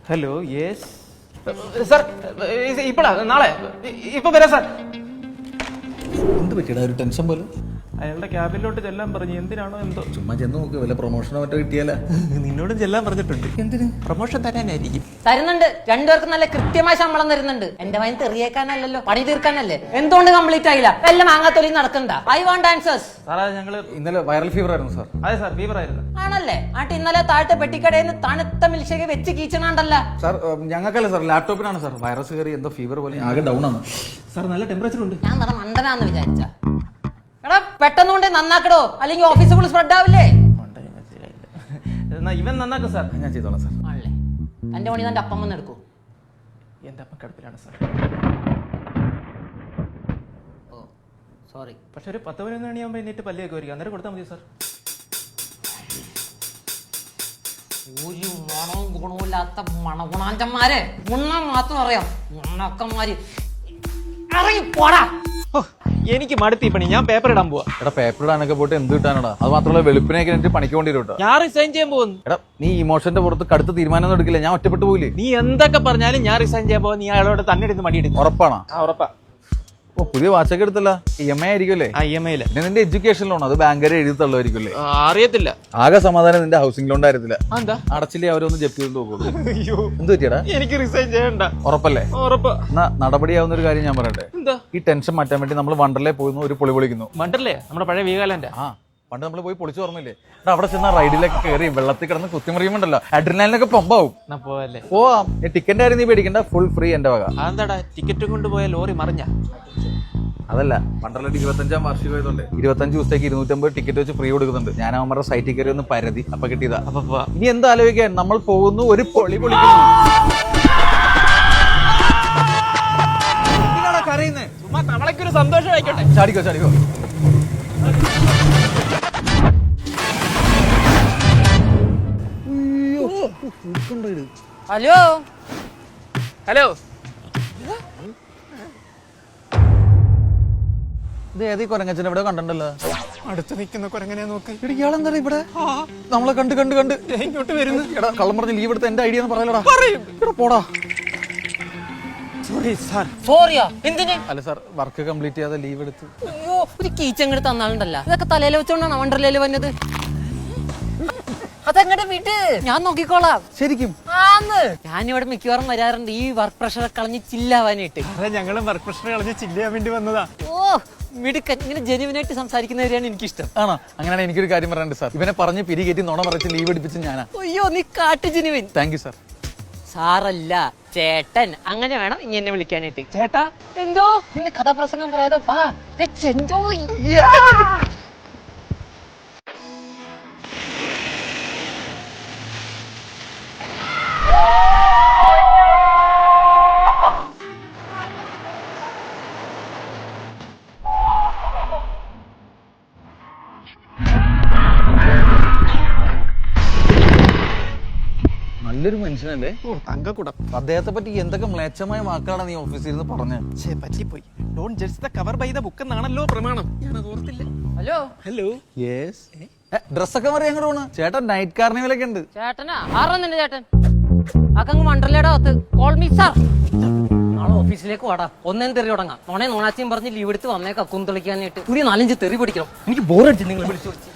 Hello yes sir ഇപ്പഴാ നാളെ ഇപ്പൊ വരാം സാർ. എന്ത് പറ്റിയടാ ഒരു ടെൻഷൻ പോലെ? അയാളുടെ ക്യാബിനിലോട്ട് ചെല്ലാൻ പറഞ്ഞു. എന്തിനാണോ എന്തോ. ചുമ്മാ ചെന്ന് നോക്ക്, വല്ല പ്രൊമോഷനോ മറ്റോ കിട്ടിയാലാ. നിന്നോടും ചെല്ലാൻ പറഞ്ഞിട്ടുണ്ട്. എന്തിന്? പ്രൊമോഷൻ തരാനായിരിക്കും. തരുന്നുണ്ട്, രണ്ടുപേർക്കും നല്ല കൃത്യമായ ശമ്പളം തരുന്നുണ്ട്. എന്റെ വയൻ തെറിയേക്കാനല്ലോ, പണി തീർക്കാനല്ലേ. എന്തുകൊണ്ട് കംപ്ലീറ്റ് ആയില്ല? എല്ലാം മാങ്ങാത്തൊലി നടക്കണ്ട. I want answers. സാറേ ഞങ്ങള് ഇന്നലെ വൈറൽ ഫീവർ ആയിരുന്നു സാർ. അതെ സാർ, ഫീവർ ആയിരുന്നു. ആണല്ലേ? ആട്ട് ഇന്നലെ താഴത്തെ പെട്ടിക്കടയിൽ നിന്ന് തണുത്ത മിൽഷേക്ക് വെച്ച് കീച്ചണണ്ടല്ല. സാർ ഞങ്ങൾക്കല്ല സാർ, ലാപ്ടോപ്പിനാണ് സാർ വൈറസ് കയറി എന്തോ ഫീവർ പോലെ ആകെ ഡൗൺ ആണ് സാർ. നല്ല ടെമ്പറേച്ചർ ഉണ്ട്. ഞാൻ നട മണ്ടനാന്ന് വിചാരിച്ച. എടാ പെട്ടെന്നുകൊണ്ട് നന്നാക്കടോ, അല്ലെങ്കിൽ ഓഫീസ് ഫുൾ സ്പ്രെഡ് ആവില്ലേ? എന്നാ ഇവൻ നന്നാക്കും സാർ. ഞാൻ ചെയ്തോളാം സാർ. ആണല്ലേ? എന്റെ പണി തന്റെ അപ്പം വന്ന് എടുക്കൂ. എന്റെ അപ്പം കിടപ്പിലാണ് സാർ. ഓ സോറി. പക്ഷെ ഒരു 10-11 മണിയാകുമ്പോൾ എന്നിട്ട് പല്ലിയൊക്കെ വരിക, അന്നേരം കൊടുത്താൽ മതി സാർ. ഒരു മണവും ഗുണവുമില്ലാത്ത മണഗുണാഞ്ചന്മാരെ ഗുണം മാത്രം അറിയാം. ഗുണക്കന്മാര് ഇറങ്ങി പോടാ. എനിക്ക് മടുത്തി പണി. ഞാൻ പേപ്പർ ഇടാൻ പോവാ. എടാ പേപ്പർ ഇടാനൊക്കെ പോയിട്ട് എന്ത് കിട്ടാനടാ? അത് മാത്രമല്ല വെളുപ്പിനൊക്കെ എനിക്ക് പണിക്ക് കൊണ്ടിരുട്ടോ. ഞാൻ റിസൈൻ ചെയ്യാൻ പോകുന്നു. എടാ നീ ഇമോഷന്റെ പുറത്ത് കടുത്ത തീരുമാനം എടുക്കില്ല, ഞാൻ ഒറ്റപ്പെട്ടു പോയില്ലേ. നീ എന്തൊക്കെ പറഞ്ഞാലും ഞാൻ റിസൈൻ ചെയ്യാൻ പോകും. നീ അയാളോട് തന്നെ എടുത്ത് മടിയെടുക്കും. ഉറപ്പാണോ? ഉറപ്പാ. ഓ പുതിയ വാച്ചൊക്കെ എടുത്തല്ല, EMI ആയിരിക്കുമല്ലേ? EMI പിന്നെ നിന്റെ എഡ്യൂക്കേഷൻ ലോൺ അത് ബാങ്കുകാരെ എഴുതി തള്ളുമായിരിക്കുമല്ലേ? അറിയത്തില്ല. ആകെ സമാധാനം നിന്റെ ഹൗസിംഗ് ലോൺ കാര്യത്തില്ല. എന്താ അടച്ചില്ലേ അവരൊന്ന് ജപ്തി ചെയ്ത് നോക്കുള്ളൂ. അയ്യോ എന്ത് പറ്റിയടാ? എനിക്ക് റിസൈൻ ചെയ്യണ്ട. ഉറപ്പല്ലേ? ഉറപ്പാ. എന്നാ നടപടിയാവുന്ന ഒരു കാര്യം ഞാൻ പറയട്ടെ. എന്താ? ഈ ടെൻഷൻ മാറ്റാൻ വേണ്ടി നമ്മൾ വണ്ടർലേ പോകുന്നു, ഒരു പൊളി പൊളിക്കുന്നു. മണ്ടല്ലേ? നമ്മുടെ പഴയ വീഗാലാൻഡ്. ആ പണ്ട് നമ്മൾ പോയി പൊളിച്ചു ഓർമ്മയില്ലേ? എടാ അവിടെ ചെന്ന റൈഡിലൊക്കെ കയറി വെള്ളത്തിൽ കിടന്ന് കുത്തിമറിയുമ്പോണ്ടല്ലോ അഡ്രിനാലിനൊക്കെ പമ്പാവും. പോവല്ലേ? പോവാം. ടിക്കറ്റ് ആരും നീ പേടിക്കണ്ട, ഫുൾ ഫ്രീ എന്റെ വക. അതെന്താടാ ടിക്കറ്റ് കൊണ്ടുപോയ ലോറി മറിഞ്ഞ? അതല്ല, വണ്ടർലയുടെ 25ാം വാർഷികം ആയതുകൊണ്ട് 25 ദിവസത്തേക്ക് 250 ടിക്കറ്റ് വെച്ച് ഫ്രീ കൊടുക്കുന്നുണ്ട്. ഞാൻ അവന്മാരുടെ സൈറ്റിൽ കയറി ഒന്ന് പരതി, അപ്പൊ കിട്ടിയതാ. അപ്പൊ ഇനി എന്താ ആലോചിക്കാൻ, നമ്മൾ പോകുന്നു, ഒരു പൊളി പൊളിക്കുന്നു. കരയുന്നത് ചുമ്മാ തവളയ്ക്കൊരു സന്തോഷം ആയിക്കോട്ടെ. ചാടിക്കോ ചാടിക്കോ. Hello hello. ഇത് ഏതീ കൊരങ്ങച്ചൻ ഇവിടെ കണ്ടല്ലോ? അടുത്ത് നിൽക്കുന്ന കൊരങ്ങനെ നോക്ക്. ഇയാളെന്താ ഇവിടെ നമ്മളെ കണ്ട് കണ്ട് കണ്ട് ഇങ്ങോട്ട് വരുന്നു. എടാ കള്ളം പറഞ്ഞ് ലീവ് എടുത്ത എന്റെ ഐഡിയ എന്ന് പറയലടാ. പോടാ. Sorry sir. സോറിയാ? എന്തിന്? അല്ല സാർ, വർക്ക് കംപ്ലീറ്റ് ചെയ്യാതെ ലീവ് എടുത്ത്. അയ്യോ ഒരു കീച്ചങ്ങട് തന്നാളുണ്ടല്ല. ഇതൊക്കെ തലയിൽ വെച്ചോണ്ടാണ് വണ്ടർലയിൽ വന്നത്. അതങ്ങടെ വീട്ട് ഞാൻ നോക്കിക്കോളാം. ശരിക്കും? ആന്ന് ഞാനിവിടെ മിക്കവാറും വരാറുണ്ട് ഈ വർക്ക് പ്രഷർ കളഞ്ഞ് ചില്ലാവാനായിട്ട്. ഞങ്ങളും വർക്ക് പ്രഷർ കളഞ്ഞ് ചില്ല് ചെയ്യാൻ വേണ്ടി വന്നതാ. ഓ മിടുക്കൻ. ഇങ്ങനെ ജെനുവിനായിട്ട് സംസാരിക്കുന്നവരെയാണ് എനിക്കിഷ്ടം. ആണോ? അങ്ങനെയാണ് എനിക്കൊരു കാര്യം പറയാനുണ്ട് സാർ. ഇവനെ പറഞ്ഞ് പിരികേറ്റി നുണ പറച്ച് ലീവ് എടുപ്പിച്ച് ഞാനാ. അയ്യോ നീ കാട്ടു ജെനുവിൻ. Thank you sir. സാറല്ല ചേട്ടൻ, അങ്ങനെ വേണം ഇങ്ങനെ വിളിക്കാനായിട്ട്. ചേട്ടാ എന്തോ നിന്റെ കഥാപ്രസംഗം പറയാതെ വാ. എന്തോ നല്ലൊരു മനുഷ്യനല്ലേ? ഓ തങ്കക്കുടം. അദ്ദേഹത്തെ പറ്റി എന്തൊക്കെ മ്ലേച്ഛമായ വാക്കുകളാണ് നീ ഓഫീസിൽ നിന്ന് പറഞ്ഞത്? പറ്റിപ്പോയി. Don't judge the cover by the book എന്നാണല്ലോ പ്രമാണം. ഞാനത് ഓർത്തില്ല. Hello hello. യെസ്. ഡ്രസ്സൊക്കെ പറയാൻ അങ്ങോട്ട് പോണ്. ചേട്ടൻ നൈറ്റ് കാർണിവലൊക്കെ ഉണ്ട്. ചേട്ടനാ? ആറാ നിന്റെ ചേട്ടൻ? അക്കങ്ങ് മണ്ടലയുടെ അകത്ത്. Call me sir. നാളെ ഓഫീസിലേക്ക് വാടാ. ഒന്നേം തെറി തുടങ്ങാം. നോണാച്ചിയും പറഞ്ഞ് ലീവ് എടുത്ത് വന്നേക്കാം കുന്തളിക്കാനായിട്ട്. ഒരു 4-5 തെറി പഠിക്കണം. എനിക്ക് ബോറടിച്ച് നിങ്ങൾ വിളിച്ചു വിളിച്ച്.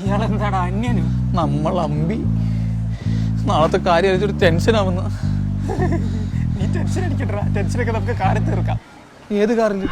ഇയാളെന്താടാ അന്യനും? നമ്മൾ അമ്പി നാളത്തെ കാര്യം അറിയിച്ചൊരു ടെൻഷൻ ആവുന്ന. നീ ടെൻഷൻ അടിക്കട്ടാ. ടെൻഷനൊക്കെ നമുക്ക് കാര്യം തീർക്കാം. ഏത് കാറിൽ?